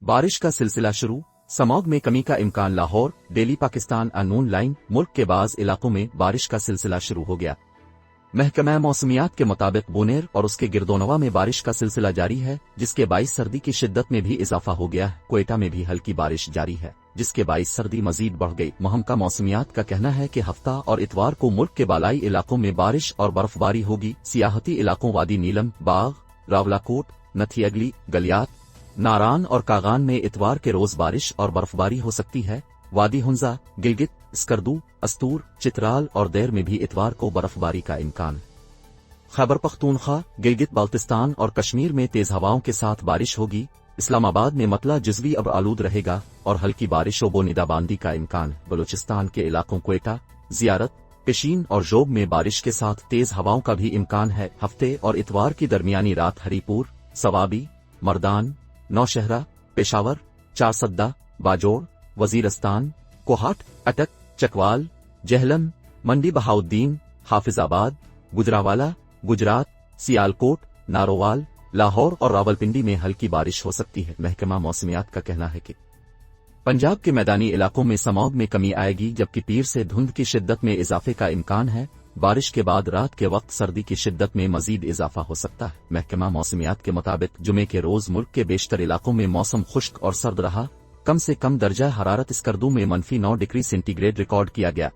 बारिश का सिलसिला शुरू, स्मॉग में कमी का इम्कान। Lahore, daily Pakistan unknown line. मुल्क के बाज़ इलाकों में बारिश का सिलसिला शुरू हो गया। महकमा मौसमियात के मुताबिक बुनेर और उसके गिरदोनवा में बारिश का सिलसिला जारी है, जिसके बाइस सर्दी की शिद्दत में भी इजाफा हो गया है। क्वेटा में भी हल्की बारिश जारी है, जिसके बाइस सर्दी मजीद बढ़ गई। महकमा मौसमियात का कहना है कि हफ्ता और इतवार को मुल्क के बालाई इलाकों में बारिश और बर्फबारी होगी। सियाहती इलाकों वादी नीलम, बाग, रावलाकोट, नथियगली, गलियात, नारान और कागान में इतवार के रोज बारिश और बर्फबारी हो सकती है। वादी हुंजा, गिलगित, स्कर्दू, अस्तूर, चित्राल और देर में भी इतवार को बर्फबारी का इम्कान। खैबर पख्तूनख्वा, गिलगित बाल्तिस्तान और कश्मीर में तेज हवाओं के साथ बारिश होगी। इस्लामाबाद में मतला जुज़वी अब आलूद रहेगा और हल्की बारिश व बोनिदाबांदी का इम्कान। बलूचिस्तान के इलाकों क्वेटा, जियारत, पेशीन और जोब में बारिश के साथ तेज हवाओं का भी इम्कान है। हफ्ते और इतवार की दरमियानी रात हरीपुर, सवाबी, मर्दान, नौशहरा, पेशावर, चारसद्दा, बाजोड़, वजीरस्तान, कोहाट, अटक, चकवाल, जहलम, मंडी बहाउद्दीन, हाफिजाबाद, गुजरावाला, गुजरात, सियालकोट, नारोवाल, लाहौर और रावलपिंडी में हल्की बारिश हो सकती है। महकमा मौसमियात का कहना है कि पंजाब के मैदानी इलाकों में स्मॉग में कमी आएगी, जबकि पीर से धुंध की शिद्दत में इजाफे का इम्कान है। बारिश के बाद रात के वक्त सर्दी की शिद्दत में मजीद इजाफा हो सकता है। महकमा मौसमियात के मुताबिक जुमे के रोज मुल्क के बेशतर इलाकों में मौसम खुश्क और सर्द रहा। कम से कम दर्जा हरारत स्कर्दू में -9 डिग्री सेंटीग्रेड रिकॉर्ड किया गया।